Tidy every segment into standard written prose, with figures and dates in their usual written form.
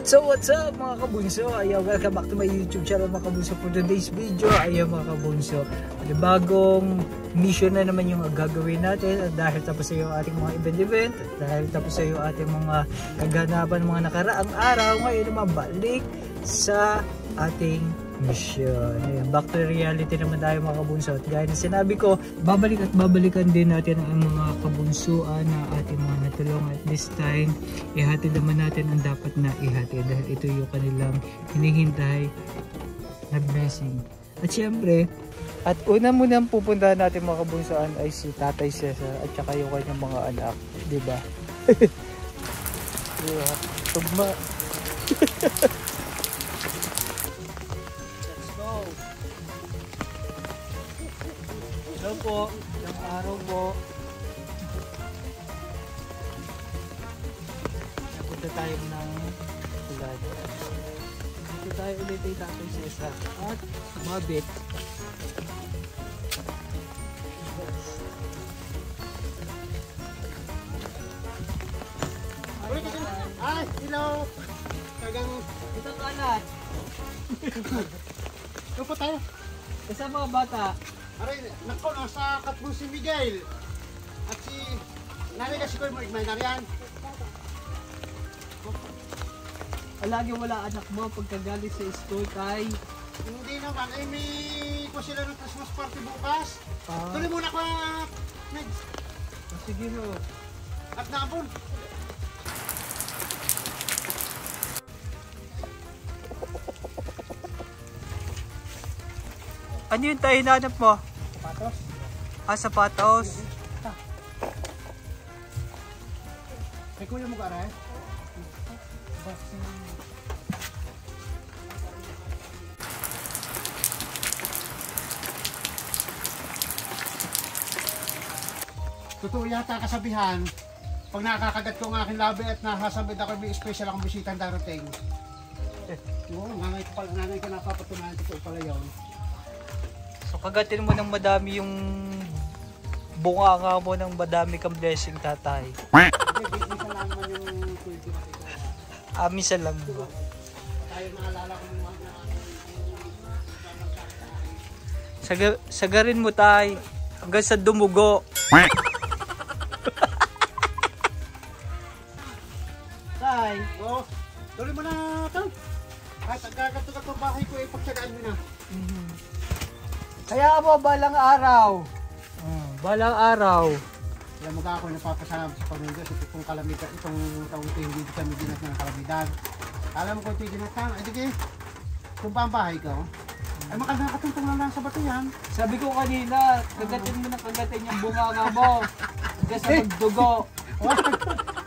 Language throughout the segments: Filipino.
What's up mga kabunso? Ayan, welcome back to my YouTube channel mga kabunso. For today's video, ayan mga kabunso, bagong mission na naman yung gagawin natin. At dahil tapos sa yung ating mga event, at dahil tapos sa yung ating mga kaganapan mga nakaraang araw, ngayon naman balik sa ating mission. Ayan, back to reality naman tayo mga kabunso. At gaya na sinabi ko, babalik at babalikan din natin ang mga kabunsuan na ating mga natulong. At this time, ihatid naman natin ang dapat na ihatid dahil ito yung kanilang hinihintay na blessing. At syempre, at una muna pupuntahan natin mga kabunsuan ay si Tatay Cesar at saka yung kanyang mga anak, diba? Diba? Tugma. Hello po, ilang araw po. Napunta tayo ng tulad. Dito tayo ulit ay Tatay Cesar at sumabit. Ay, hello! Kagang... Ito kalat. Ito po tayo. Kasama mga bata. Aray, nako, nasa katbong si Miguel. At si... Nari kasi ko yung igmay na riyan. Lagi wala anak mo pagkagalit sa school, Tay. Hindi naman, ay may ko sila ng Christmas party bukas. Ah. Tuloy muna ko, Ned. Sige no. At naabon. Ano yung tayo hinanap mo? Sapatos. Ah, sapatos. May kuya mo ka, Aray? Totoo yata kasabihan, pag nakakagat ko ang aking labi at nasasabit ako may special akong bisitang darating. Oo, nangay ko napapatunayan ko pala yun. So kagatin mo ng madami yung bunganga mo ng madami kang blessing, Tatay. Hindi, isa lang naman yung 20 na ito. Misa lang ba? Tayo naalala ko ng mga Sagarin mo, Tay. Hanggang sa dumugo. Tay. Oo, tuloy mo na ito. Kahit agagato ka bahay ko, ipagsagaan mo na. Kaya mo, balang araw. Balang araw. Kaya mga ako napapasalamat sa Panginoon sa itong kalamidad, itong taong ito hindi kami dinas ng kalamidad. Alam mo kung ito yung dinatang, ay sige, kung pa ang bahay ko, ay makakatungtong lang sa bato yan. Sabi ko kanina, kagatin mo na kagatin yung bunganga mo. Hanggang sa magdugo.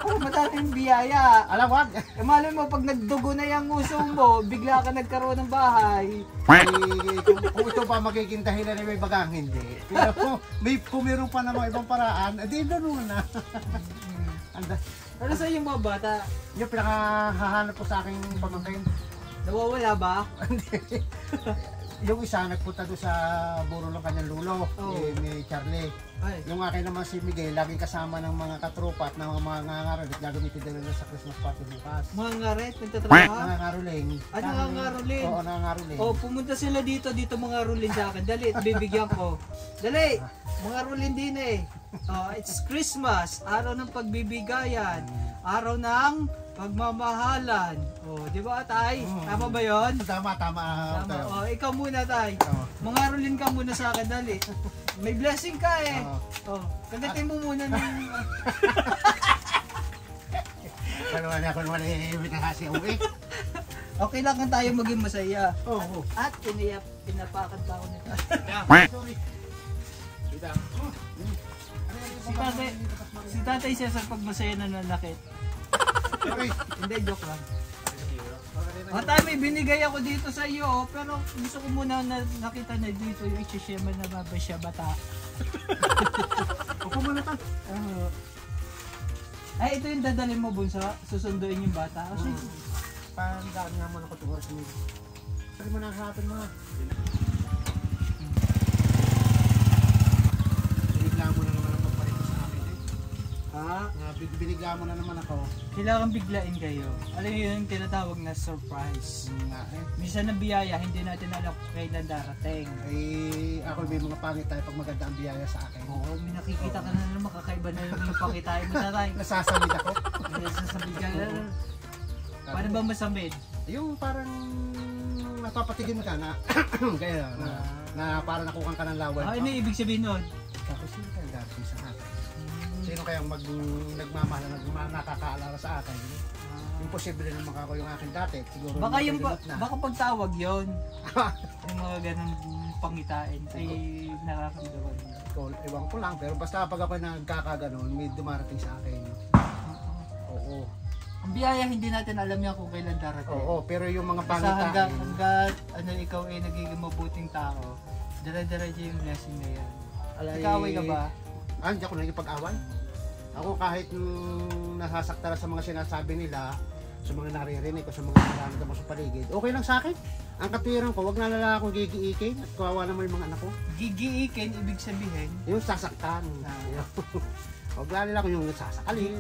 Oh, mataping biyaya. Alam mo, Malay mo, pag nagdugo na yung uso mo, bigla ka nagkaroon ng bahay. kung ito pa magiging dahilan na may bagang hindi. Pero kung meron pa namang ibang paraan, edi doon na. Ano sa yung mga bata? Yung pinakahahanap ko sa aking pamangkin. Nawawala ba? Yung isa nagpunta doon sa buro ng kanyang lulo, ni Charlie. Ay. Yung akin naman si Miguel, laging kasama ng mga katropa at ng mga nangangaroling. Gagamitin din nila sa Christmas party bukas. Mga ngaret, nagtatrabaho? Nangangaroling. Ano nangangaroling? Oo, nangangaroling. Oh, pumunta sila dito mga rulin sa akin. Dali, bibigyan ko. Dali, mga rulin din eh. Oh, it's Christmas, araw ng pagbibigayan, araw ng pagmamahalan. Oh, di ba, Tay? Tama ba 'yon? Tama. Tama. Oh, ikaw muna, Tay. Mga rulin ka muna sa akin, dali. May blessing ka eh. Oh, kagatin mo muna ng Ako naman kasi uwi. okay lang kung tayo maging masaya. Oo. At pinapakan pa ako nito. Sorry. Si Tatay Cesar pag masaya na nanakit. Okay. Hindi, joke lang. Tayo may binigay ako dito sa iyo, pero gusto ko muna na nakita na dito yung i-share na ba siya bata. Upo muna ta. Ay, ito yung dadalhin mo, Bunso. Susunduin yung bata. O sige. Pandaan nga muna ko tungkol sa mga. Sali mo na ang hapon mo. Bigla mo na naman ang pagpalit sa akin eh. Binigla mo na naman ako. Kailangan biglain kayo. Alam niyo yung tinatawag na surprise. Nga eh. Minsan na biyaya, hindi natin alam kung kailan darating. Ay, ako may mga pangit tayo pag maganda ang biyaya sa akin. Oo, may nakikita ka na naman, kakaiba na naman yung pakitain mo tatay. Nasasamid ako. Nasasamid ka na. Paano ba masamid? Yung parang napapatigim ka na kaya na parang nakukan ka ng laway. Ano yung ibig sabihin nun? Tapos sino kaya gagawin sa akin? Sino kayang nagmamahal na nakakaalala sa akin? Imposible naman ako yung akin dati. Siguro Baka yung baka pagtawag yon. Yung mga ganun pangitain ay nakakamdaman. Ewan ko lang, pero basta pag ako nagkakaganon, may dumarating sa akin. Oo. Ang biyaya hindi natin alam yan kung kailan darating. Oo, pero yung mga Basta pangitain. hanggat ikaw ay nagiging mabuting tao, dara-diretso yung blessing na yan. Nag-away ka ba? Hindi ako nagipag-away. Ako kahit nasasakta sa mga sinasabi nila, sa mga naririnig ko, sa mga nalaman ko sa paligid, okay lang sa akin. Ang katwiran ko, wag na lang akong gigiikin at kawawa naman yung mga anak ko. Gigiikin, ibig sabihin? Yung sasaktan. Wag na lang ako yung sasakalin.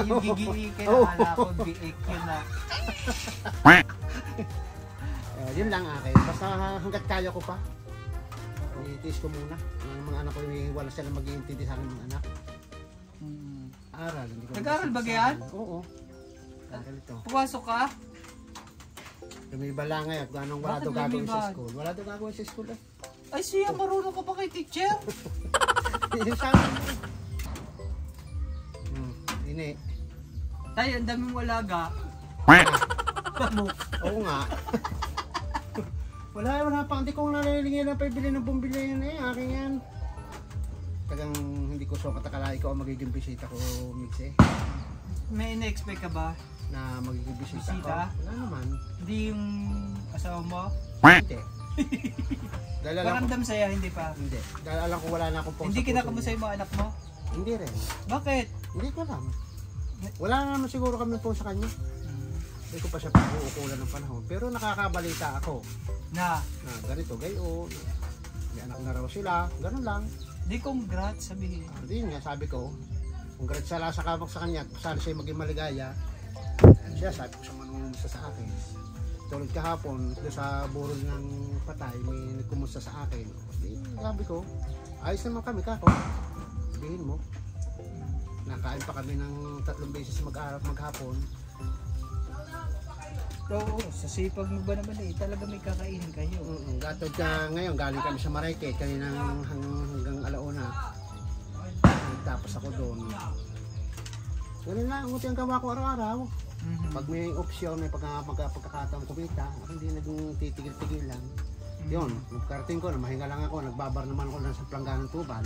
Yung gigiikin, akala ko biik yun na. Yun lang akin. Basta hanggat kaya ko pa. Itiis ko muna. Ang mga anak ko, wala silang mag-iintindi sa akin mga anak. Aral. Nag-aaral ba yan? Oo. Aral ito. Pumasok ka? Lumiba lang ngayon. Ganong wala Bakit daw gagawin lumiba? sa school. Wala daw gagawin sa school eh. Ay siya, marunong ka pa kay teacher? Yung sa akin. Ini. Tayo, ang daming walaga. Oo nga. Wala pa. Hindi ko nalilingin na pabili ng bumili yan eh. Akin yan. Tagang hindi ko so katakalay ko ang magiging bisita ko, Mix eh. May ina-expect ka ba? Na magiging bisita ko. Bisita? Wala naman. Hindi yung asawa mo? Hindi. Dahil alam ko, Paramdam sa'yo, hindi pa? hindi. Dahil alam ko wala na akong pong Hindi sa puso kinakamusta niya. yung mga anak mo? Hindi rin. Bakit? Hindi ko alam. Wala naman siguro kami po sa kanya. Hindi ko pa siya pag-uukulan ng panahon. Pero nakakabalita ako Na, na ganito, gayo. May anak na raw sila. Ganun lang. di congrats sabihin. Hindi nga, sabi ko, kung sala sa kabak sa kanya, sana siya maging maligaya. Siya, sabi ko siya manungumusta sa akin. Tulad kahapon, doon sa burol ng patay, may nagkumusta sa akin. Di, sabi ko, ayos naman kami kako. Sabihin mo, nakain pa kami ng 3 beses maghapon. Oo, sa sipag mo ba naman eh, talaga may kakainin kayo. Gatod ka ngayon, galing kami sa Marayke, kaninang hanggang alauna. Tapos ako doon. Ganun lang, umuti ang gawa ko araw-araw. Pag may opsyon, may pagkakataon kumita, ako hindi naging titigil-tigil lang. Yun, nagkarating ko, mahinga lang ako, nagbabar naman ako ng plangganang tuban.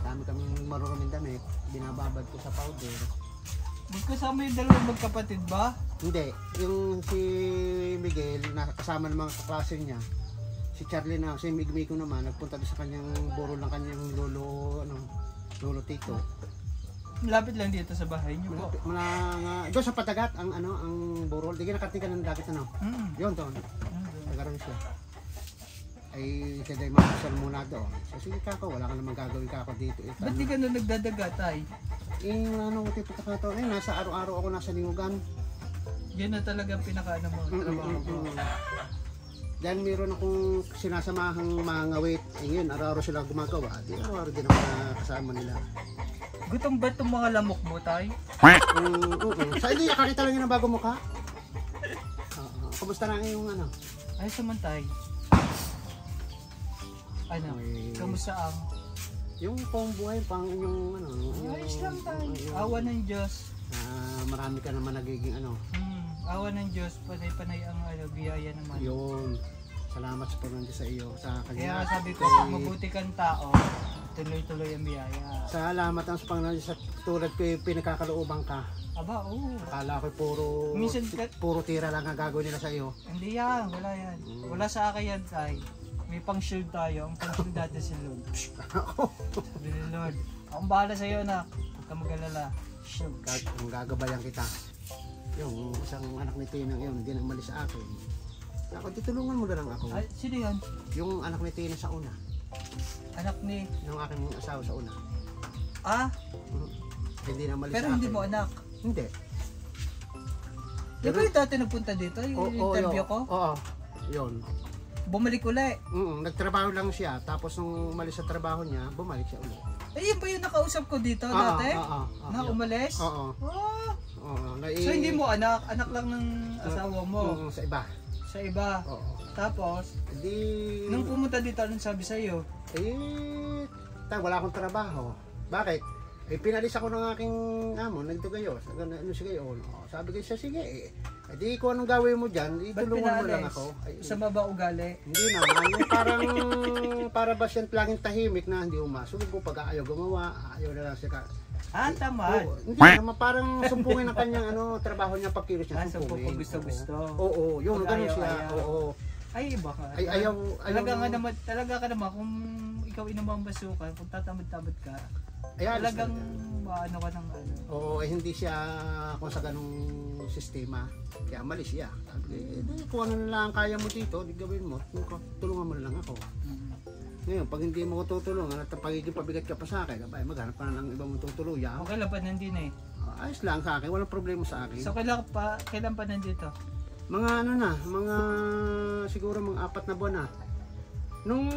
Dami kaming maruruming damit, binababad ko sa powder. Magkasama yung dalawang magkapatid ba? Hindi, yung si Miguel, kasama ng mga kaklase niya, si Charlie na, si Migmigo naman, nagpunta doon sa kanyang burol ng kanyang lolo Tito. Malapit lang dito sa bahay niyo po. Doon sa Patagat, ang burol, di kinakating ka ng dagat ano. Yun doon, nagaroon siya. Ay, siya dahil makasal muna doon. So sige kako, wala ka namang gagawin kako dito. Ba't di ka na nagdadagat ay? Tipo ka to, nasa araw-araw ako nasa lingugan. Yan na talaga ang pinaka-ano mo, trabaho ko. Dahil meron akong sinasamahang mga ngawit, ngayon araw-araw sila gumagawa, di araw-araw din ako kasama nila. Gutom ba itong mga lamok mo, tay? Sa hindi, kakita lang yun ang bago mukha. Kumusta na yung ano? Ayos naman, tay. Ano? Kamusta ang? Yung pang buhay, pang yung ano? Ayos lang, tay. Awa ng Diyos. Marami ka naman nagiging ano? Awa ng Diyos, panay-panay ang biyaya naman. Yun. Salamat sa pagmandi sa iyo. Sa Kaya kanya. sabi ko, kung mabuti kang tao, tuloy-tuloy ang biyaya. Salamat ang pagmandi sa tulad ko yung pinakakalooban ka. Aba, oo. Akala ko puro tira lang ang gagawin nila sa iyo. Hindi yan, wala yan. Wala sa akin yan, tay. May pang-shield tayo. Ang pang-shield natin si Lord. Sabi ni Lord, akong bahala sa iyo, anak. Huwag ka mag-alala. Shield. Kung gagabayan kita. Yung isang anak ni Tina yun, hindi na umalis sa akin. Ako, tutulungan mo na lang ako. Ay, sino yan? Yung anak ni Tina sa una. Anak ni... Yung aking asawa sa una. Ah? Hindi na malis Pero sa hindi akin. mo anak. Hindi. Di ba yung dati nagpunta dito? Yung interview ko? Oo, yun. Bumalik uli. Nagtrabaho lang siya, tapos nung umalis sa trabaho niya, bumalik siya ulit. Eh, yun ba yung nakausap ko dito dati? Na umalis? Oo. So hindi mo anak? Anak lang ng asawa mo? Sa iba. Sa iba? Oo. Tapos, nung pumunta dito, anong sabi sa'yo? Wala akong trabaho. Bakit? Pinalis ako ng aking amo, nagtugayo. Ano siya gayon? Sabi ko siya, sige di ko anong gawin mo dyan, itulungan mo lang ako. Sa baba ugali? Hindi naman, yung para ba siyang laging tahimik na hindi umasok ko pag ayaw gumawa, ayaw na lang siya tamad. Hindi naman, parang sumpungin ang kanyang trabaho niya pagkilos niya. Sumpungin. Gusto-gusto. Oo, yun, ganun siya. Oo. Ay, iba ka. Ayaw. Talaga ka naman, kung ikaw inamambasukan, kung tatamad-tamad ka, talagang maano ka ng ano. Oo, hindi siya kung sa ganung sistema. Kaya malis siya. Kung ano na lang kaya mo dito, di gawin mo. Tulungan mo na lang ako. Ngayon, pag hindi mo ko tutulungan at pagiging pabigat ka pa sa akin, maghanap pa na ng ibang tutuluyan. Okay lang pa nandun eh. Ayos lang sa akin, walang problema sa akin. So kailan pa nandito? Mga siguro mga 4 na buwan na. Nung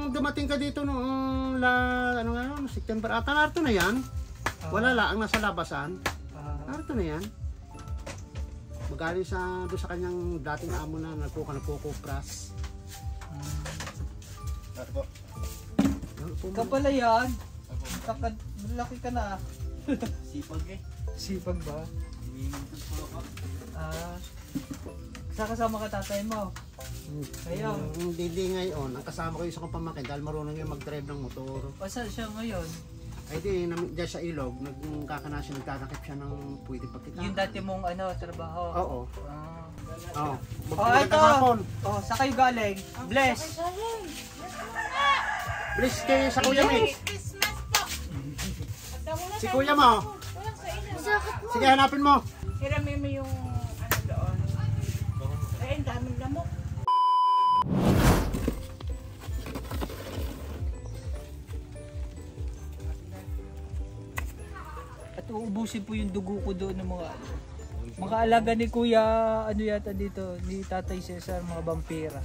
dumating ka dito noong September ata, narito na yan. Wala lang, nasa labasan. Narito na yan. Magaling doon sa kanyang dating amo na nagkukupras. Ikaw pala yan. Laki ka na. Sipag eh. Sipag ba? Kasama ka tatay mo? Kayo? Hindi ngayon. Ang kasama ko yung isa kong pamangkin dahil marunong yung mag-drive ng motor. Saan siya ngayon? Ay di, dyan sa ilog, nagkakanasya, nagkakakip siya ng pwede pagkita. Yung dati mong trabaho? Oo. Oo. Ito! Saan kayo galing? Bless! Bless kayo sa Kuya Mix! Si Kuya mo! Sige, hanapin mo! Hirami mo yung doon. Ay, ang daming lamok. At uubusin po yung dugo ko doon ng mga alaga ni Kuya, yata dito, ni Tatay Cesar, mga vampira.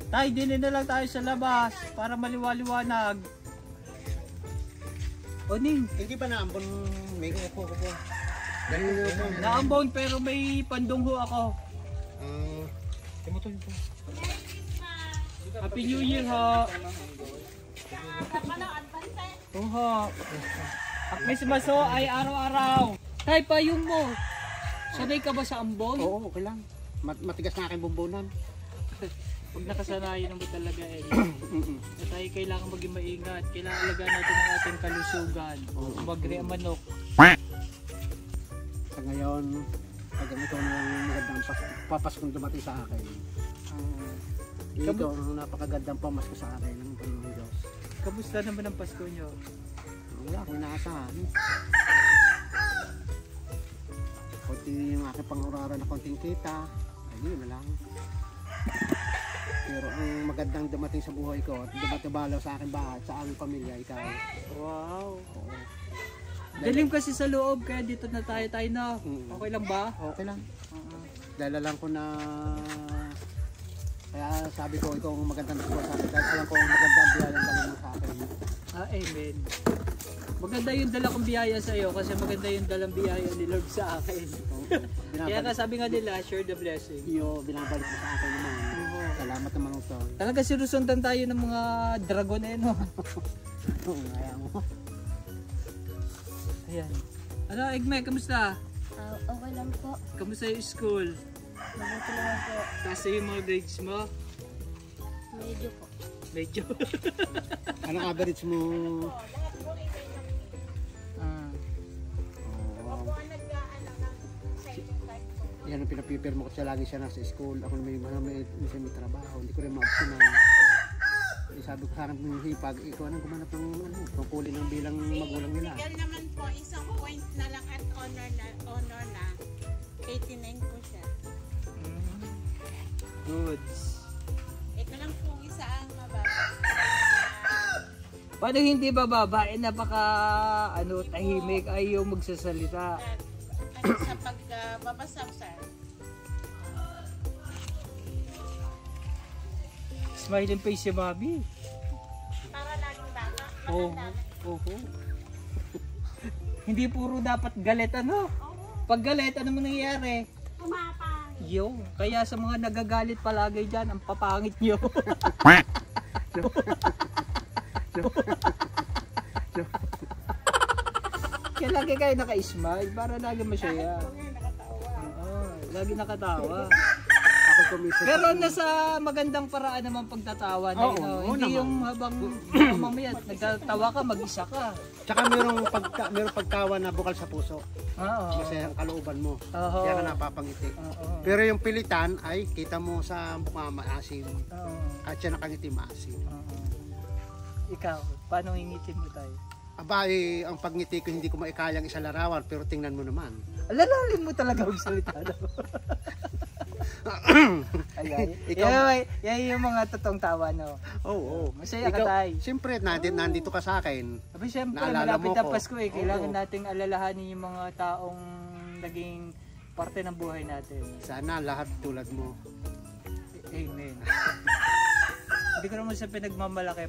Tay, dinin na lang tayo sa labas para maliwaliwanag. Ning, Hindi ba naambon may upo ko po? naambon pero may pandungho ako. Tumutuloy po. Happy New Year ho. Ho. Ang Christmas ho ay araw-araw. Tay, payong mo. Sanay ka ba sa ambon? Oo, okay lang. Matigas na aking bumbunan. Pag nakasanayan mo talaga na tayo kailangan maging maingat. Kailangan alagaan natin ang ating kalusugan. Bagre ang manok. Sa ngayon, pag ito na yung magandang papaskong dumating sa akin. Ito, napakagandang pamasko sa akin ng Panginoon Diyos. Kamusta naman ang Pasko nyo? Wala akong inaasahan. Kunti yung aking panguraran na konting kita. Ay, yun na lang. Pero ang magandang dumating sa buhay ko at dumatibalaw sa aking bahay, sa aming pamilya, ikaw. Wow. Dalim kasi sa loob, kaya dito na tayo na. Okay lang ba? Okay lang. Dahil alam ko na, kaya sabi ko, ikaw ang magandang dugo sa akin. Dahil alam ko ang magandang biyaya ang dala mo sa akin. Amen. Maganda yung dala kong biyaya sa iyo kasi maganda yung dalang biyaya ni Lord sa akin. Kaya nga sabi nga nila, share the blessing. Iyo, binabalik mo sa akin naman. Salamat naman ito. Talaga sinusundan tayo ng mga dragon no? Oo, kaya mo. Ayan. Ano, Egme, kamusta? Okay lang po. Kamusta yung school? Mabuti naman po. Kasi yung mga grades mo? Medyo po. Medyo. Anong average mo? Yan ang pinapipirma ko siya, lagi siya nasa school. Ako may trabaho, hindi ko rin maabsinan. sabi ko sana hipag, ikaw anong gumanap ng tungkulin ng bilang magulang nila. Legal naman po, isang point na lang at honor na. 89 po siya. Goods. Ito lang po isa ang mababa. Paano hindi ba babae? Napaka tahimik, ayaw magsasalita. Sa pagbabasag, sir. Smiling face si Bobby. Para laging bata. Oo. Hindi puro dapat galit Pag galit, ano mo nangyayari? Kumapang. Kaya sa mga nagagalit palagi dyan, ang papangit nyo. Kaya lagi kayo naka-smile para lagi masaya. Lagi nakatawa. Ako tumiso. Pero nasa magandang paraan naman pagtatawa na hindi naman. yung habang mamaya nagtatawa ka, mag-isa ka. Tsaka merong pagtawa na bukal sa puso. Kasi ang kalooban mo. Kaya ka napapangiti. Pero yung pilitan ay kita mo sa mukha maasim. At siya nakangiti maasim. Ikaw, paano ingitin mo tayo? Aba, ang pagngiti ko hindi ko maikayang isa larawan, pero tingnan mo naman. Alalalim mo talaga ang salita. Yan yung mga totoong tawa, Oo. Masaya ka tayo. Siyempre, nandito ka sa akin. Abi, siyempre, Naalala malapit mo ang ko. Pasko Kailangan nating alalahanin yung mga taong naging parte ng buhay natin. Sana lahat tulad mo. Amen. Hindi ko naman sa pinagmamalaki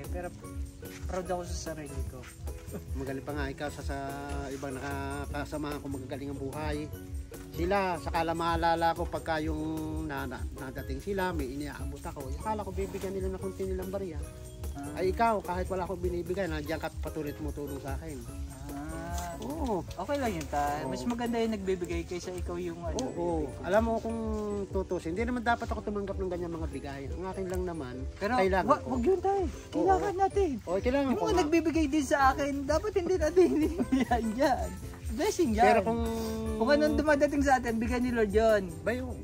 pero proud ako sa sarili ko. Magaling pa nga ikaw sa ibang nakakasama ko magagaling ang buhay. Sila, sakala maalala ko pagka yung nadating sila, may iniaabot ako. Akala ko bibigyan nila ng kunti nilang barya. Ay ikaw, kahit wala akong binibigay, nandiyan ka patuloy tumutulong sa akin. Oo. Okay lang yun Mas maganda yung nagbibigay kaysa ikaw yung Oo. Alam mo kung tutusin, hindi naman dapat ako tumanggap ng ganyan mga bigay. Ang akin lang naman, pero kailangan ko. Wag yun tayo. Kailangan natin. Kailangan Yung ko mga nga. nagbibigay din sa akin, dapat hindi natin hinihinihan yan. Blessing yan. Pero kung anong dumadating sa atin, bigyan ni Lord yun. Bayo.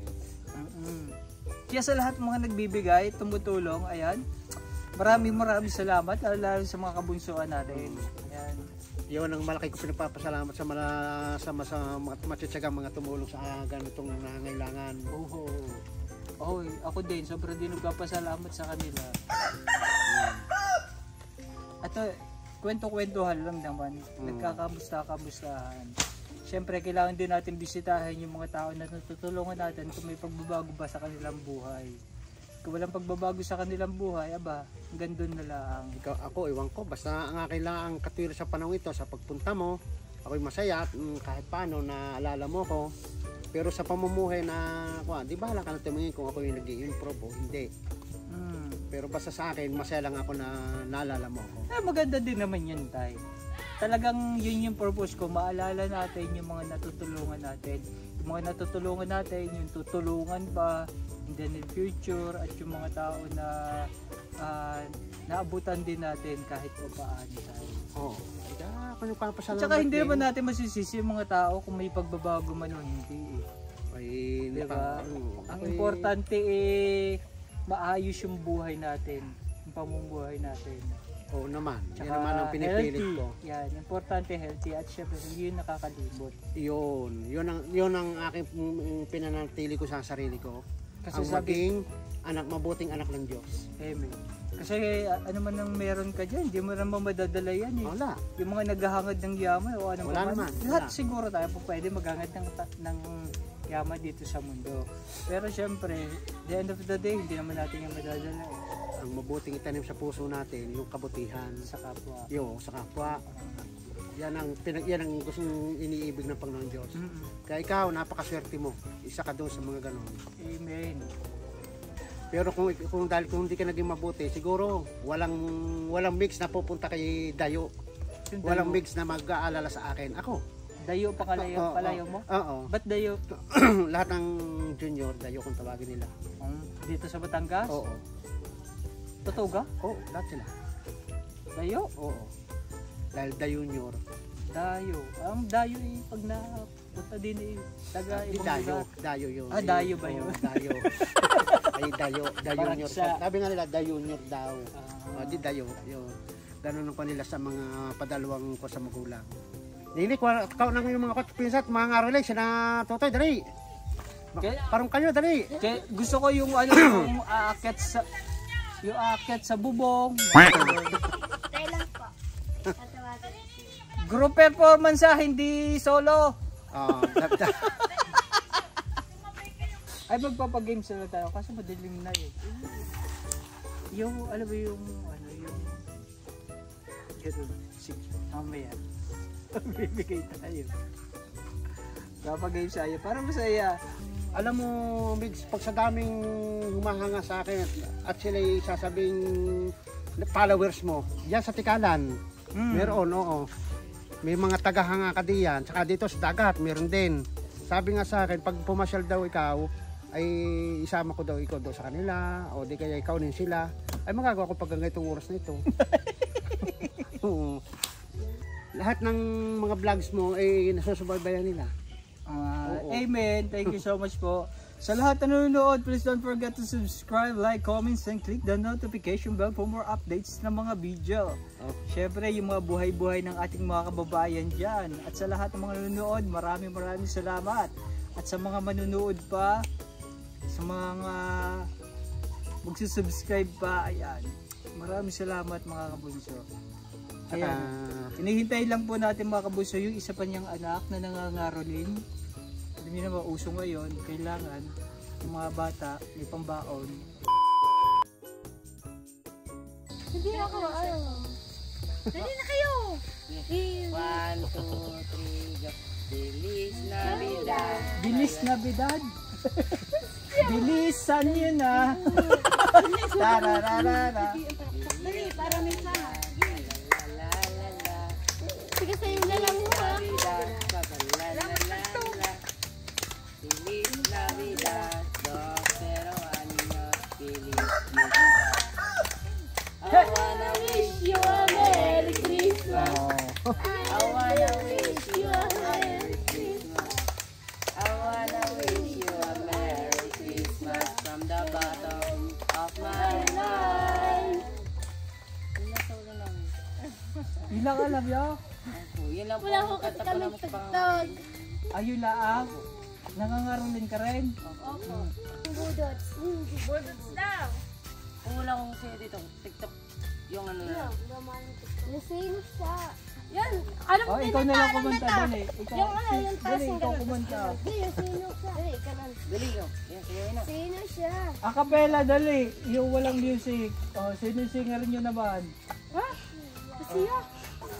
Kaya sa lahat mga nagbibigay, tumutulong, ayan. Maraming salamat, lalo sa mga kabunsuan natin. Ayan. Yun ang malaki ko pinapapasalamat sa mga matitsagang mga tumulong sa ganitong nangangailangan. Ako din, sobrang din nagpapasalamat sa kanila. At kwento-kwentuhan lang naman, nagkakamusta-kamustahan. Siyempre, kailangan din natin bisitahin yung mga tao na natutulungan natin kung may pagbabago ba sa kanilang buhay. Kung walang pagbabago sa kanilang buhay, hanggang doon na lang. Ako, iwan ko, basta ang akin lang ang katwira sa panahon ito, sa pagpunta mo, ako'y masaya at kahit paano naalala mo ko. Pero sa pamumuhay na, di ba lang ka na tumingin kung ako yung nag-i-improve o hindi. Pero basta sa akin, masaya lang ako na naalala mo ako. Maganda din naman yun, Tay. Talagang yun yung purpose ko, maalala natin yung mga natutulungan natin. Yung mga natutulungan natin, yung tutulungan pa in the near future, at yung mga tao na naabutan din natin kahit pa paano tayo. Ako yung papasalamat. Tsaka hindi naman natin masisisi yung mga tao kung may pagbabago man o hindi. Diba? Ang importante maayos yung buhay natin, yung pamumuhay natin. Oo naman. Tsaka yan naman ang pinipilit healthy. ko. Yan, importante healthy at syempre hindi yun nakakalimot. Yun ang aking pinanatili ko sa sarili ko. Kasi ang maging mabuting anak ng Diyos. Amen. Kasi ano man ang meron ka dyan, hindi mo naman madadala yan Wala. Yung mga naghahangad ng yaman o ano Wala naman. Lahat siguro tayo po pwede maghangad ng yaman dito sa mundo. Pero syempre, the end of the day, hindi naman natin yung madadala Ang mabuting itanim sa puso natin, yung kabutihan. sa kapwa. Sa kapwa. Yan ang gustong iniibig ng Panginoon Diyos. Kaya ikaw, napakaswerte mo. Isa ka doon sa mga ganon. Amen. Pero kung hindi ka naging mabuti, siguro walang mix na pupunta kay Dayo. Walang mix na mag-aalala sa akin. Ako. Dayo palayo mo? Oo. Ba't Dayo? Lahat ng junior, Dayo kung tawagin nila. Dito sa Batangas? Oo. Totoo ka? Oo, lahat sila. Dayo? Oo. Dahil Dayunior. Dayo. Ang Dayo pag napunta din taga ibang lugar. Dayo yun. Dayo ba yun? Dayo. Kay Dayo, Junior. sa- Sabi nga nila, Junior daw. Di Dayo, yun. Ganun ang kanila sa mga padalawang ko sa magulang. Nini, kau nang yung mga pinsat, mga ngarulay, siya na Totoy, dali. Parang kayo, dali. Kaya gusto ko yung ano, yung aakyat sa bubong. Tayo lang po. Tatawagan. Group performance hindi solo. Ay magpapagames na tayo kasi madilim na eh. Yung alam mo yung ano yung ganun. Sige, mamaya. Bibigay tayo. Papagames tayo para masaya. Alam mo, Migs, pag sa daming humahanga sa akin at sila'y sasabing followers mo, yan sa Tikalan, meron, oo. May mga tagahanga ka diyan, saka dito sa dagat, meron din. Sabi nga sa akin, pag pumasyal daw ikaw, ay isama ko daw ikaw daw sa kanila, o di kaya ikaw din sila, ay magagawa ko pag ganitong oras na ito. Oo. Lahat ng mga vlogs mo ay nasusubaybayan nila. Amen. Thank you so much po. Sa lahat na nanonood, please don't forget to subscribe, like, comments, and click the notification bell for more updates ng mga video. Syempre, yung mga buhay-buhay ng ating mga kababayan dyan. At sa lahat ng mga nanonood, maraming salamat. At sa mga manunood pa, sa mga magsusubscribe pa, ayan. Maraming salamat mga kabunso. Ayan. Hinihintay lang po natin mga kabunso yung isa pa niyang anak na nangangarolin. Alam niyo naman, uso ngayon, kailangan yung mga bata may pambaon. Hindi ako, Dali na kayo! 1, 2, 3, go. Bilis Navidad. Bilis Navidad! Bilisan nyo na! Tarararara! Dali, para may pa. Sige sa'yo na lang mo ha. Bilis Navidad. Pero años. Bilis. I wanna wish you a Merry Christmas. I wanna wish you a Merry Christmas. I wanna wish you a Merry Christmas from the bottom of my heart. Yun lang alam nyo? Yun lang po. Wala ko kasi kami tagtag. Ayun lang. Nangangarolin ka rin? Budots. Budots daw. Kung wala akong sa'yo dito, TikTok, yung ano na. Nasino siya. Yan. Ano Oh, ikaw na lang kumanta, dali. Ikaw, yung ano, yung dali, passing ikaw ganun. kumanta. Hindi, yung sino siya. Dali, kanan. Dali ko. Yan, sige na. Sino siya? Acapella, dali. Yung walang music. Oh, sino-singer nyo naman? Siya.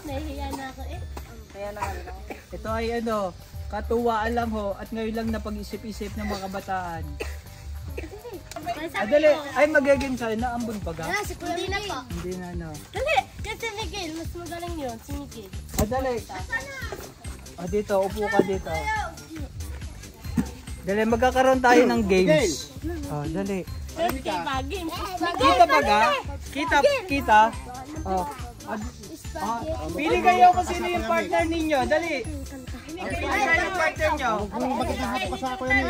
Nahihiya na ako eh. Kaya na ano. Ito ay ano, katuwaan lang ho at ngayon lang napag-isip-isip ng mga kabataan. Dali, ay magiging sa'yo, naambon pa ga? Si Kuya Hindi na po. Hindi na ano. Dali, yan si Miguel. Mas magaling yun, si Miguel. Dali. Dito, upo ka dito. Dali, magkakaroon tayo ng games. Dali. Game. Kita ba ga? Kita? Pili kayo kung sino yung partner ninyo. Dali. Pili kayo yung partner nyo. Kung bakit nahapo ka sa ako yan eh.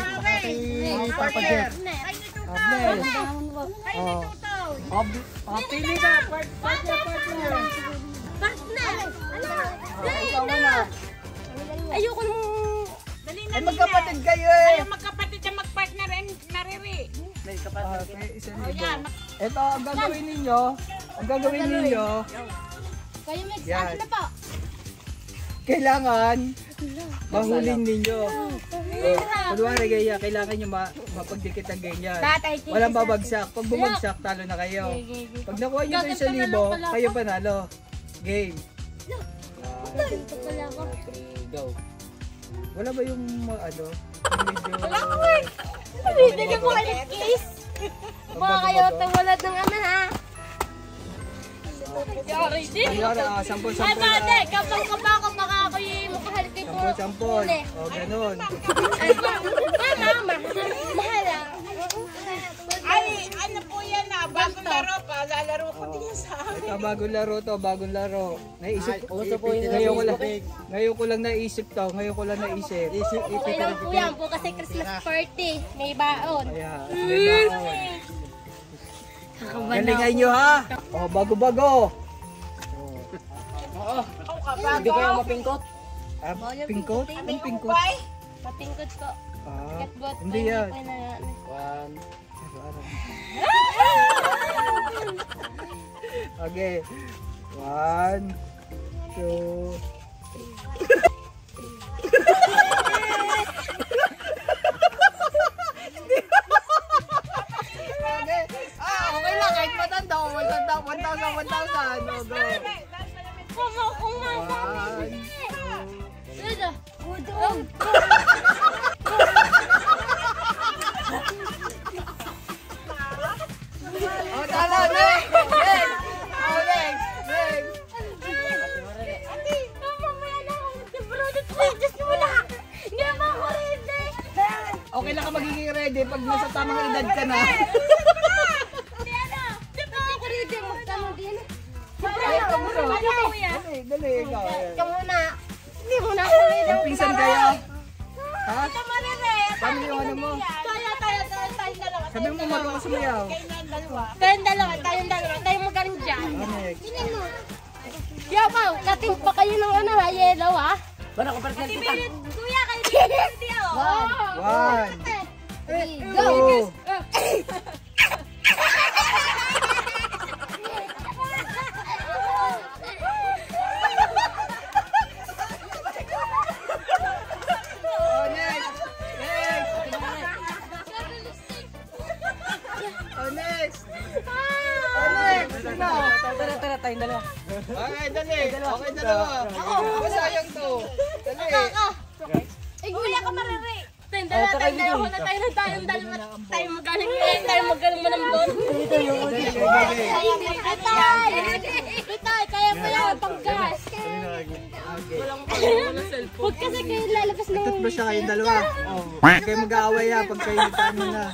May papajet. Bless. Pili ka. Partner. Partner! Ikaw muna. Ayoko nung... Dali na Ay, nila. magkapatid kayo eh. Ayaw magkapatid siya mag-partner and nariri. May kapatid. Ito, ang gagawin ninyo, Kayo Mex, Yan. ano na po? kailangan mahulin ninyo. Kunwari kaya, kailangan nyo mapagdikit ang ganyan. Walang babagsak. Pag bumagsak, talo na kayo. Pag nakuha nyo sa 1,000, kayo panalo. Game. Dito pala ako. Go. Wala ba yung ano? Medyo... Bibigyan mo kayo ng case. Baka kayo tawalad ng ama ha. Kunyari, 10-10 Ay, na. bate, kapag ako baka ako yung makahalit kay Puro. 10-10. O, ganun. Ay, mama, mahal ah. Ay, ano po yan ah. Bago laro pa, lalaro ko din sa amin. Ito, bagong laro to, bagong laro. Naisip ko. Ipit- Ngayon ko lang naisip to. Ngayon ko lang naisip. Okay lang po yan po kasi Christmas party. May baon. Kaya, galingan nyo ha. Oh, bago-bago. Hindi kayo mapingkot. Ah, pingkot? Anong pingkot? Patingkod ko. Ah, Katbot. hindi yan. One. Okay. 1, 2. Okay lang, kahit matanda ko, 1,000. No, go. One. Oh, tala, next! Next! Oh, next! Next! Okay lang ka magiging ready pag nasa tamang edad ka na. Ay, ikaw muna. Dali, ikaw. Hindi mo na ako ready. Ang pinsan kayo? Ha? Paano yung ano mo? Tayong dalawa. Sabi mo marunong sumayaw. Tayong dalawa, tayo magaling dyan. Oh, next. Yapaw, kating pa kayo ng ano ha, yellow ha? Bana ko parang kita. Kuya, kayo din oh. 1, Go! 2. Oh, next! Next! Oh, next! Oh, next! Sino? Tara, tayong dalawa. Okay, dali. Okay, dalawa. Masayang to. Dali. Ay, kuya ka mariri. Tayong dalawa na tayong dalawa. Tayo magaling manambon. Itay, kaya pa yan, panggas. Huwag kasi kayo lalabas ng... Tatlo siya kayong dalawa. Huwag kayo mag-aaway ha pag kayo nagtano na.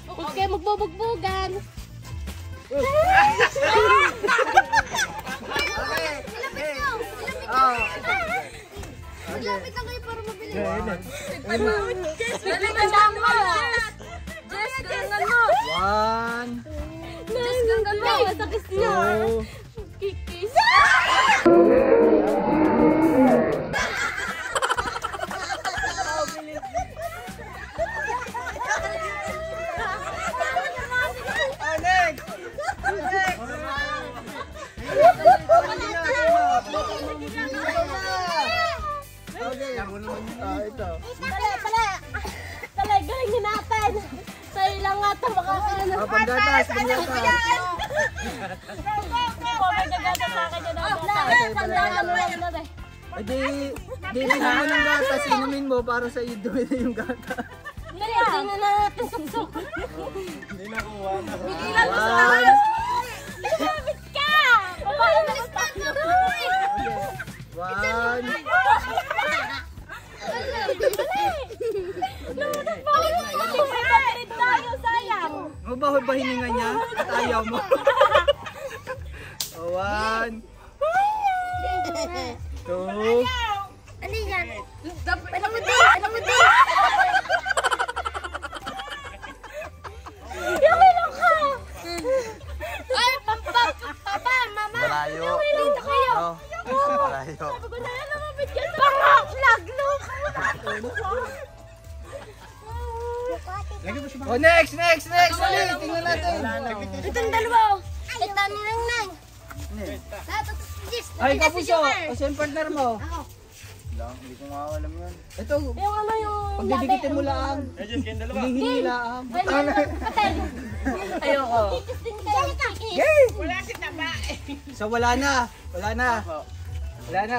Huwag kayo magbubugbugan. Ilapit lang kayo para mabilis. Dali ka lang mo. Jess, gangan mo. 1, Jess, gangan mo. Sakis niya. 2. Kikis. Oh, next! Next! Okay, ako naman ito. Talay, galing natin. Sa'yo lang nga ito makakaano. Oh, panggatas, panggatas. Pagkagata sa akin yun ang gata. Pagkagata mo lang na eh. Di inumin mo ng gatas, inumin mo para sa iyo dumi na yung gatas. Dali, hindi na natin suksok. Hindi na kuha na. Bigilan mo sa akin. Lumapit ka! Papalalis pa ka rin! 1. Bakit mo natin tayo, sayang? Ano ba ba hininga niya? At ayaw mo? 1, 2. Ano yan? Alam mo din! Yawin ka! Ay, papa, mama! Malayo. Yawin dito kayo! Malayo. Sabi ko na yan, lumapit yan! Baka! Laglok! Oh, next! Dali, tingnan natin. Itong dalawa! Ito ni Nang Nang! Ay, kapuso! O, siya yung partner mo. Hindi ko nga alam yan. Ito, Yung ano yung... pagdidikitin mo lang. Hihingi lang. Patel! Ayoko. Titis din kayo! Wala si taba. So, wala na,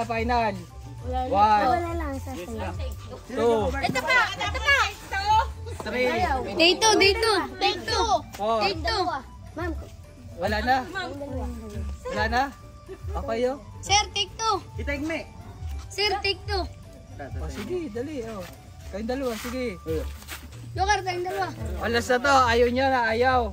final. 1, Wala lang sa 2, Ito pa! 3, Dito! 4. Ma'am, Wala na. Okay yo. sir, take two! Itag me. Sir, take two! O, sige, dali. O. Kayong dalawa, sige. Lugar tayong dalawa. Alas na to, ayaw niya na, ayaw.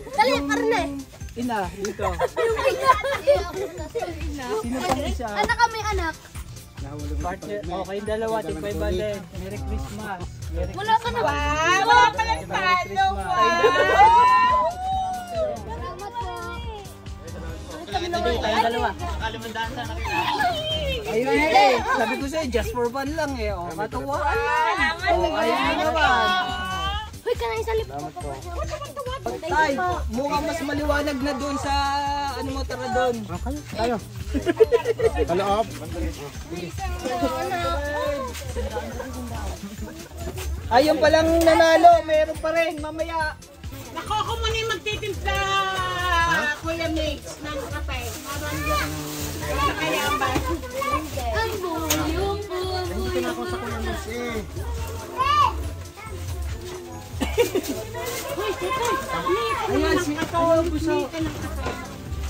Dali, karne. Ina, dito. Yung ina. Sino pang isa? Anak kami, anak. Partner, okay, dalawa, tigpay ba din? Merry Christmas. Merry Wala ka na ba? Wala palang talo. Tayong dalawa. Ayun eh, sabi ko sa'yo, just for fun lang eh. O, katuwaan lang. O, ayun na naman. Hoy, ka na isang lip. Tay, mukhang mas maliwanag na doon sa, ano mo, tara doon. Tayo. Kaloob. Ayun palang nanalo, meron pa rin, mamaya. Nako, ako muna yung magtitimpla. Kuya Mix ng kape. Kaya ba? Ang buyong Hindi na ako sa kumamis eh. Ayan, si Kato, buso.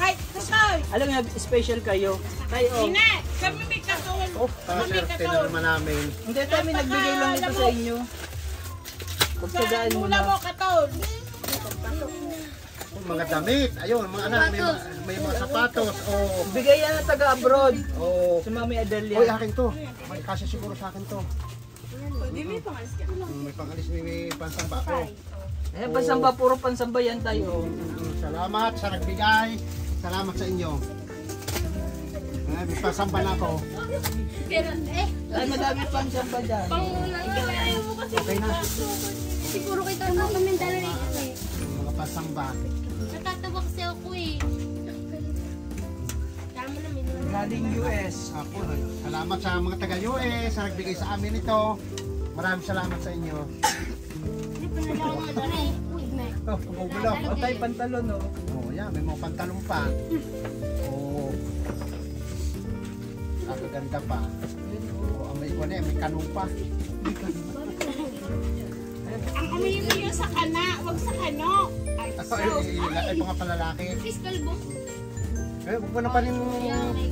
Kahit kasoy. Alam niyo, special kayo. Tayo, oh. Ine, kami may kasoy. Swerte na naman namin. Hindi tayo, may nagbigay lang nito sa inyo. Pagsagaan mo Mula na. mo katol. Mga damit. Ayun, mga anak. May mga sapatos. Oh. Bigay yan ng taga-abroad. Oh. Si Mami Oy, Adelia. akin to. May kasi siguro sa akin to. May pangalis, may pansamba ako. Eh, pansamba, puro pansamba yan tayo. Salamat sa nagbigay. Salamat sa inyo. May pansamba na ako. Pero, Ay, madami pansamba dyan. ayaw mo kasi. Okay na. Siguro kita na kami dala rito eh. Mga pansamba. Natatawa kasi ako eh. Tama na, may Galing US. Ako, salamat sa mga taga-US sa nagbigay sa amin ito. Maraming salamat sa inyo. Hindi pa nila ako nga dala eh. Uy, may. Oh, bumulong. O tayo, pantalon, oh. Oh, yan, may mga pantalong pa. Oh. Ganda pa. Oh, may ikuan eh, may kanong pa. Ang umiiwi sa kana, wag sa kano. Ay, mga palalaki. Fiscal book. Eh, huwag mo na pa rin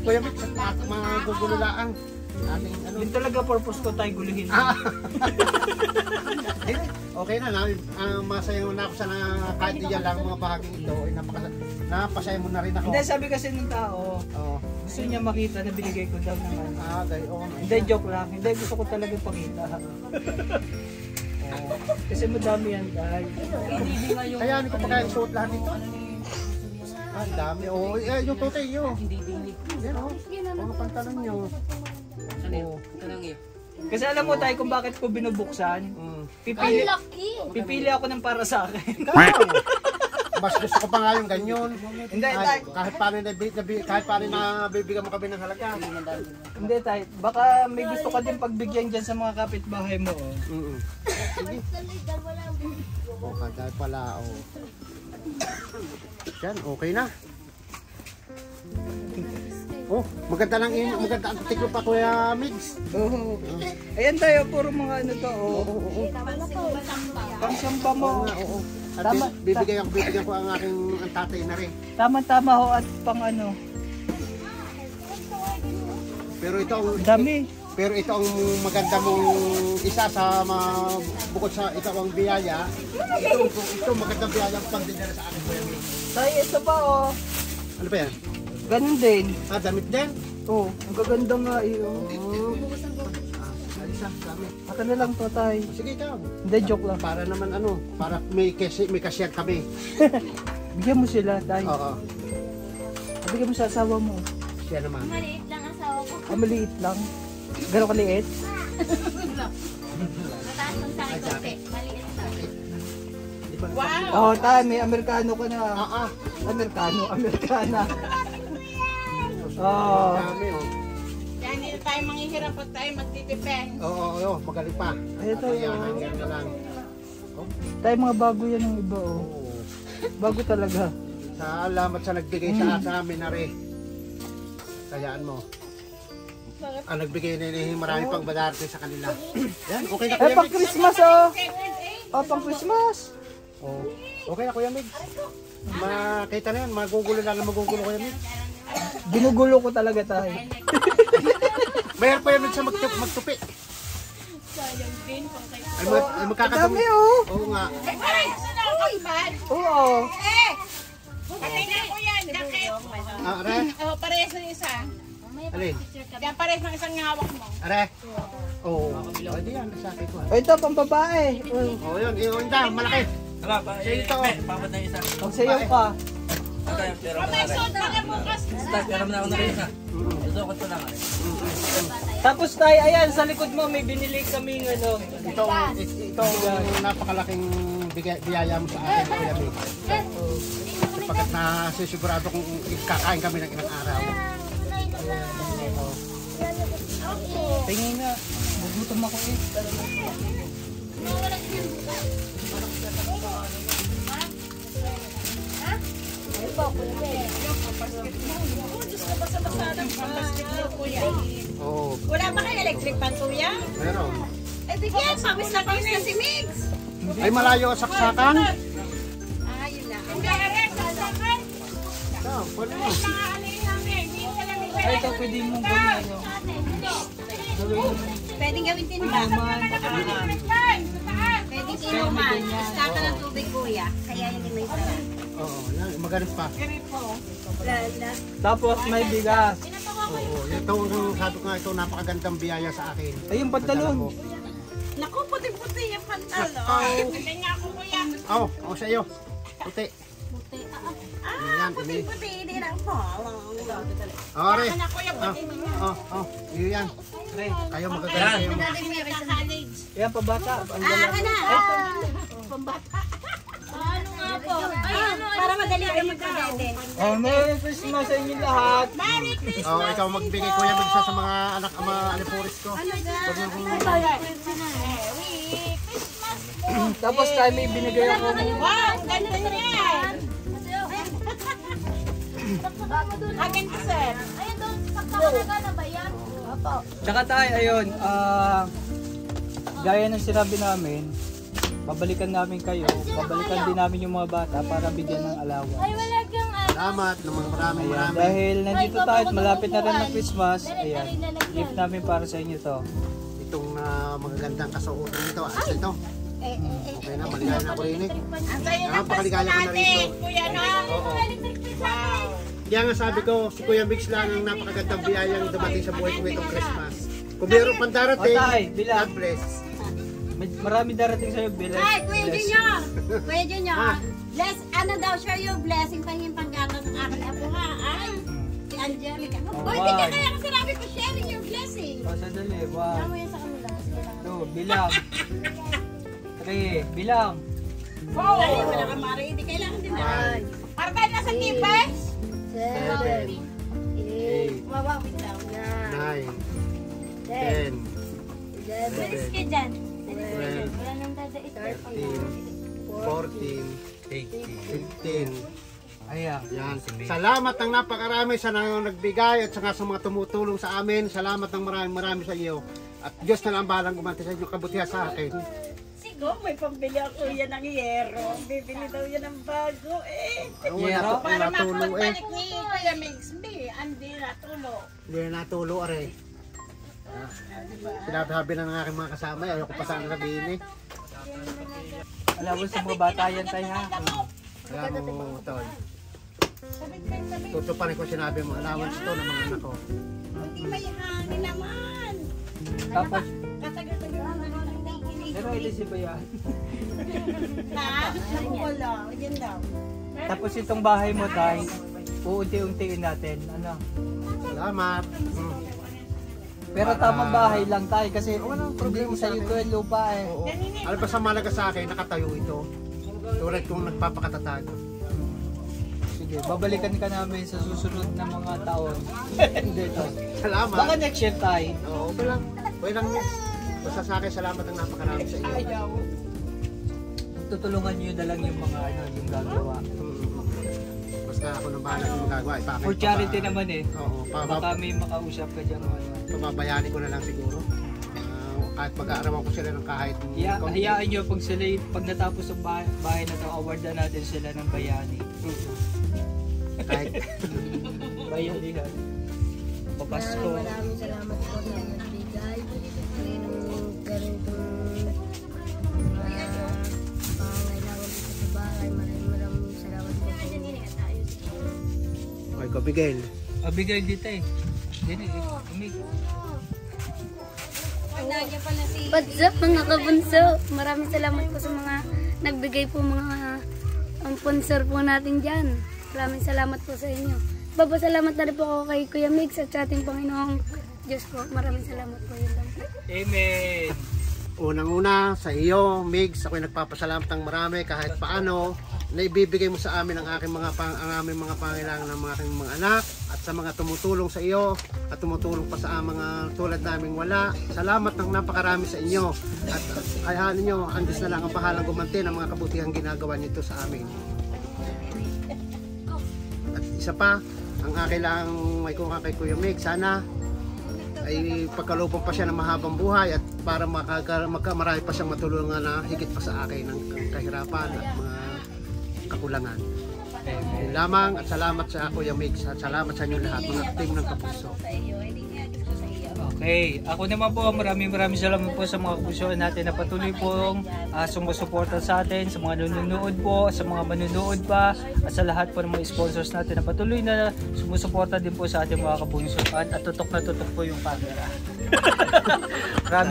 Kuya Mitch at mga gugululaang. Ating ano. Yun talaga purpose ko tayo gulihin. Okay na, masaya na ako sa kahit diyan lang mga bahaging ito. Ay, napasaya mo na rin ako. Hindi, sabi kasi ng tao, Oo. gusto niya makita na binigay ko daw ng ano. Gayon. Hindi, joke lang. Hindi, gusto ko talaga pakita. Kasi madami yan, guys. Kaya ano ko pa kaya suot lahat ito? Ang dami. Oh, yung tote yun. Yan oh. Mga pantalon nyo. Oh. Kasi alam mo tayo kung bakit ko binubuksan. Mm. Pipili, Lucky. pipili ako ng para sa akin. Mas gusto ko pa nga yung ganyan. Hindi, tayo. Kahit paano nabibigyan mo kami ng halaga. Hindi tayo. Baka may gusto ka din pagbigyan dyan sa mga kapitbahay mo. Oh. Oh, dahil pala, oh. Yan, okay na. Oh, maganda ang tiklo pa Kuya Migs. Oo. Ayan tayo, puro mga ano to. Oh. Pangsamba mo. Oo. At Tama. bibigyan ko ang aking ang tatay na rin. Tama-tama ho at pang ano. Pero ito ang Dami. maganda mong isa sa bukod sa ito ang biyaya. Ito magandang biyaya ang pagdinala sa akin Kuya Migs. Tayo, ito pa oh. Ano pa yan? Ganun din. Damit din? Oh, ang gaganda nga iyo. Alisa, dami. Aka na lang to tayo. Sige ikaw. Hindi, joke lang. Para naman para may cashier kami. Bigyan mo sila tayo. Oo. Bigyan mo sa asawa mo. Siya naman. Maliit lang asawa ko. Maliit lang. Gano'ng kaliit? Pang sa akin, konti. Maliit lang. Oh, tayo, may Amerikano ka na. Amerikana. Oh. Dami, oh. Kaya hindi na tayo manghihirap pag tayo magtitipend. Oo, magaling pa. Ay, ito, Ayan, oh. hanggang na lang. Tayo, mga bago yan ng iba, oh. Oo. Bago talaga. Salamat sa nagbigay sa amin na rin. Kayaan mo. Ang nagbigay na ini, marami pang badarte sa kanila. Yan, okay na Eh, Kuya pang Mig. Christmas, oh. Oh, pang Christmas. Oh. Okay na Kuya Mig. Makita na yan, magugulo na lang magugulo Kuya Mig. Ginugulo ko talaga tayo. Mayroon pa yan sa magtupi. Sayang din. Pang kay Ay magkakadumi. Dami, oh. Oo nga. Ay, parang gusto na ako ibad. Oo. Patingnan ko yan, jacket. Are? Oh, parehas ng isa. Alin? Kaya parehas ng isang hawak mo. Are? Oo. Ay, di yan, sa akin ko. Oh, ito, pang babae. Oh. Oo, yun. Yun daw, malaki. Hala, pa, Ito. papat na isa. Pag sayaw ka. Pero May suot ka na bukas. start, pero na ako na rin isa. Gusto ko ito lang. Tapos tayo, ayan, sa likod mo may binili kaming ano. Itong napakalaking biyaya mo sa akin, Kuya Mig. Pagkat nasisigurado kung kakain kami ng ilang araw. Tingin nga. Nagutom ako eh. Oo, Wala ba kayo electric pan, kuya? meron. Eh, bigyan. Pawis na pawis na si Mix. Ay, malayo saksakan? Ah, yun na. Hindi, Alex. Sasakan. Ito, pwede mo. Nakaalin namin. Hindi ka lang Ay, ito pwede mong gawin ano. pwedeng gawin tinda. Pwedeng inuman. Basta ka ng tubig, kuya. Kaya hindi may sarap. Oo, yan, magaling pa. Lala. Tapos may bigas. Oo, ito, sabi ko nga, ito napakagandang biyaya sa akin. Ay, yung pantalon. Naku, puti-puti yung pantalo. Hindi nga ako, kuya. Oo, sa iyo. Puti. Yan, ini. Puti, hindi lang po. Ore. Ano, kuya, puti mo yan. Iyo yan. Kayo magagaling kayo. Dati may sa college. Yan, pabata. Ang Ah, dala. ka na. Pambata. Ano nga po? Ay, ano, Para madali ka magkabebe. Oh, Merry Christmas sa inyo lahat. Merry Christmas. Oo, ikaw magbigay Kuya Mig sa mga anak, mga alipuris ko. Merry Christmas. Tapos tayo may binigay ako. Wow, ganda niyan. Akin to, sir. Ayun doon, pagkakalaga na ba yan? Opo. Tsaka tayo, ayun, gaya ng sinabi namin, babalikan namin kayo, babalikan din namin yung mga bata para bigyan ng alawa. Ay, wala kang Salamat, maraming Ayan, dahil nandito tayo at malapit na rin ng Christmas, Meron ayan, na rin lalagyan. gift namin para sa inyo to. Itong magagandang kasuotan nito. Ito. Okay na, maligaya na ako rin eh. Ang sayo ng Pasko Pakaligaya ko na natin, rito. kuya, no? Oo. Wow. Kaya nga sabi ko, si Kuya Mix lang ang napakagandang biyayang dumating sa buhay ko itong Christmas. Kung mayroon pang darating, O, tay, bilang. God bless. Marami darating sa'yo, Bill. Ay, Kuya Junior! Kuya Junior, bless, ano daw siya yung blessing panging panggatas ng aking apo ha? Ay, si Angelica. Boy, hindi ka kaya kasi sabi ko sharing your blessing. O, sandali, wow. Tama yan sa kanila. Sige lang. 2, bilang. 3, bilang. Dali, wala kang mara, hindi kailangan din na. Para tayo nasa tipes? 7, 8, Mawawit daw. 9, 10, Bilis ka dyan. 12, Wala nang dadait. 13, 14, 15. Ayan. Yan. Salamat ng napakarami sa nagbigay at saka sa mga tumutulong sa amin. Salamat ng marami sa iyo. At Diyos na lang ang bahalang gumanti sa inyong kabutihan sa akin. Siguro may pambili ako yan ng yero. Bibili daw yan ng bago eh. Yero? Para Natulo eh. makapagpanik ni Kuya Mix. Hindi natulo. Hindi na natulo are. Sinabi na ng aking mga kasama, ayoko pa sana sabihin eh. Alam mo sa mga bata yan tayo ha. Kaya mo, Tol. Tutuparin ko sinabi mo, allowance to ng mga anak ko. Hindi may hangin naman. Tapos, Katagal-tagal naman ang nakikinig. pero ito si Bayan. Naku wala. Yan daw. Tapos itong bahay mo tayo, uunti-untiin natin. Ano? Salamat. Pero tamang bahay lang tayo kasi problema sa iyo ko yung lupa eh. Oo. Alam ba sa malaga sa akin, nakatayo ito. Tulad kung nagpapakatatag. Sige, babalikan ka namin sa susunod na mga taon. Hindi to. Salamat. Baka next year tayo. Oo, okay lang. Okay lang yun. Basta sa akin, salamat ang napakarami sa iyo. Tutulungan niyo na lang yung mga yung gagawa. Basta ako nang bahala ng magagawa. For charity naman eh. Oo, Baka may makausap ka dyan. pababayani ko na lang siguro. Kahit mag-aarawan ko sila ng kahit Hayaan nyo pag sila, pag natapos ang bahay na ito, award na natin sila ng bayani. kahit Bayani ha. Papasko. Maraming salamat po na nagbigay. Kaya nung ganitong pangailangan dito sa bahay. Maraming salamat po. okay ko, Miguel. Abigay dito eh. Dini, umig. What's up mga kabunso? Maraming salamat po sa mga nagbigay po mga sponsor po natin dyan. Maraming salamat po sa inyo. Babasalamat na rin po ako kay Kuya Mix at sa ating Panginoong Diyos po. Maraming salamat po yun lang po. Amen. Unang-una sa iyo, Migs, ako'y nagpapasalamat ng marami kahit paano na ibibigay mo sa amin ang aming mga pangailangan ng mga aking mga anak at sa mga tumutulong sa iyo at tumutulong pa sa mga tulad naming wala. Salamat ng napakarami sa inyo at hayaan ninyo, ang Diyos na lang ang bahalang gumanti ng mga kabutihang ginagawa nito sa amin. At isa pa, ang akin lang may kuha kay Kuya Migs, sana ay pagkalooban pa siya ng mahabang buhay at para marami pa siyang matulungan na higit pa sa akin ng kahirapan at mga kakulangan. Yun lamang at salamat sa Kuya Migs at salamat sa inyo lahat mga team ng Kapuso. Okay, ako naman po maraming salamat po sa mga kapusoan natin na patuloy pong sumusuporta sa atin, sa mga nanonood po, sa mga manunood pa, at sa lahat po ng mga sponsors natin na patuloy na sumusuporta din po sa ating mga kapusoan at tutok na tutok po yung camera.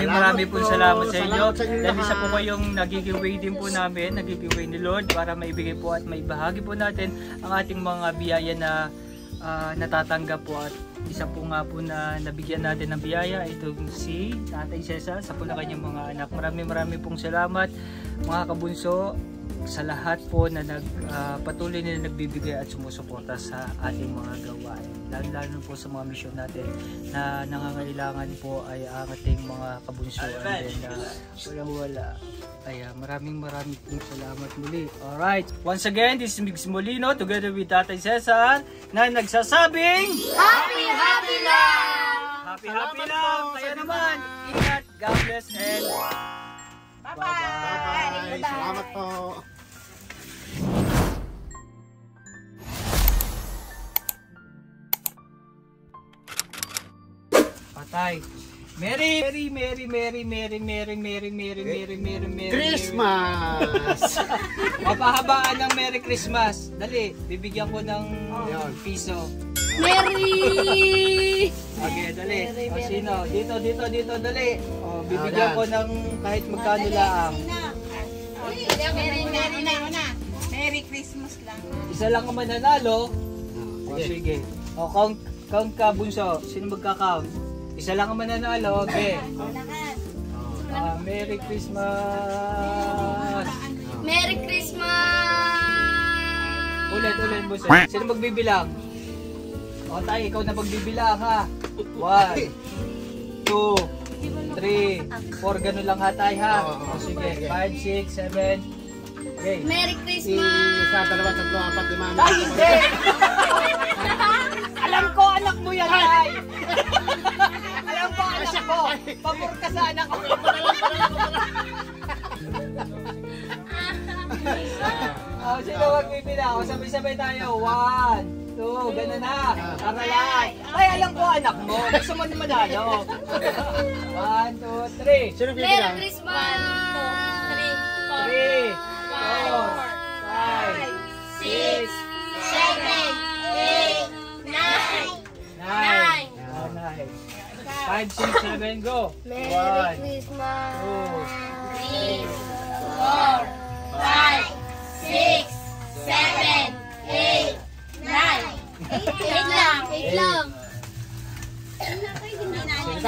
Maraming po salamat sa inyo. Dahil isa po kayong nag-giveaway din po namin, nag-giveaway ni Lord para maibigay po at maibahagi po natin ang ating mga biyaya na natatanggap po at isa po nga po na nabigyan natin ng biyaya itong si Tatay Cesar sa po na kanyang mga anak. Maraming pong salamat mga kabunso sa lahat po na patuloy na nagbibigay at sumusuporta sa ating mga gawain. Lalo po sa mga misyon natin na nangangailangan po ay ang ating mga kabunso na wala. Kaya maraming pong salamat muli. Alright, once again, this is Migs Molino together with Tatay Cesar na nagsasabing Happy lang! Happy lang! Kaya naman, ingat, God bless and Bye-bye! Salamat po! Patay! Merry Christmas! Mapahabaan ng Merry Christmas. Dali, bibigyan ko ng piso. Merry! Okay, dali. O sino? Dito, dali. O, bibigyan ko ng kahit magkano lang. Merry Christmas lang. Isa lang ang mananalo. O, sige. O, count ka, bunso. Sino magka-count? Isa lang ang mananalo. Okay. Merry Christmas! Merry Christmas! Ulit, bunso. Sino magbibilang? O, tayo, ikaw na magbibilang, ha? 1, 2, 3, 4, ganun lang ha, tayo, ha? O, sige. 5, 6, 7, okay. Merry Christmas! Isa, dalawa, tatlo, apat, lima, Ay, hindi! Alam ko, anak mo yan, ay! Alam ko, anak ko! Pabor ka sa anak ko! O, sino magbibilang? O, sabay-sabay tayo. 1, 2, ganun na. Karalan. Ay, alam ko, anak mo. Gusto mo naman manalo. 1, 2, 3. Sino Merry bibilang? Christmas! 3, 4, 5, 6, 7, 8, 9. 5, 6, 7, go! Merry 1, Christmas! 2, 3, 4, 5, 6, 7, 8, 9. 8 lang. 8 lang. Sige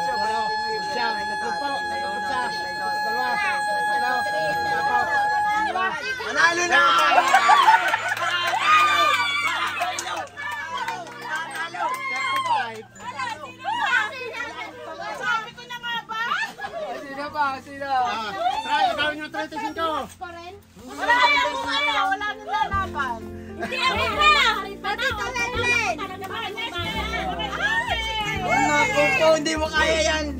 Talo na! Sabi ko na nga ba? Sino pa? Sino? Try, gawin nyo 35. Wala yung wala nang lalaban. Hindi ako na. Pati talent. Naku po, hindi mo kaya yan.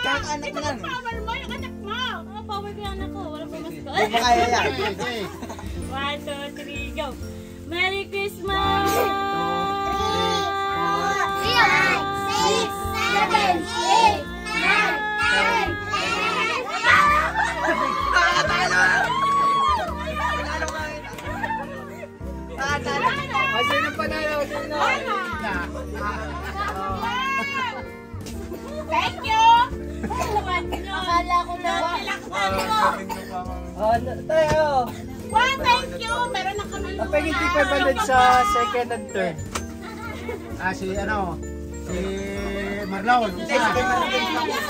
Kakaanak mo lang. Bawal mo yung anak mo. Bawal ko yung anak ko. Wala pa mas ko. Hindi mo kaya yan. Okay. 1, 2, 3, go! Merry Christmas! 'Talo! Sino panalo? Sino? Thank you. Akala ko na. Tayo. Wow, thank you. Meron na kami. Kapag hindi 500 sa second and third. Si Marlon. Si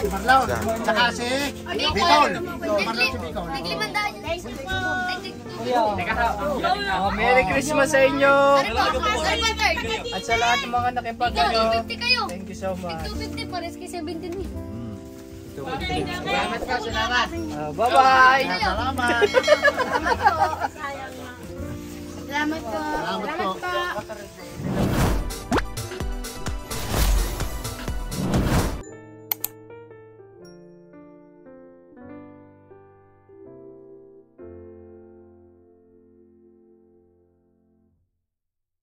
Marlon. Tsaka si Bicol. Marlon si Bicol. Oh, Merry Christmas sa inyo. At sa lahat ng mga nakipag-ano. 250 kayo. Thank you so much. 250 pares kay 17 eh. Salamat po, salamat. Bye-bye. Salamat. Salamat po. Salamat po.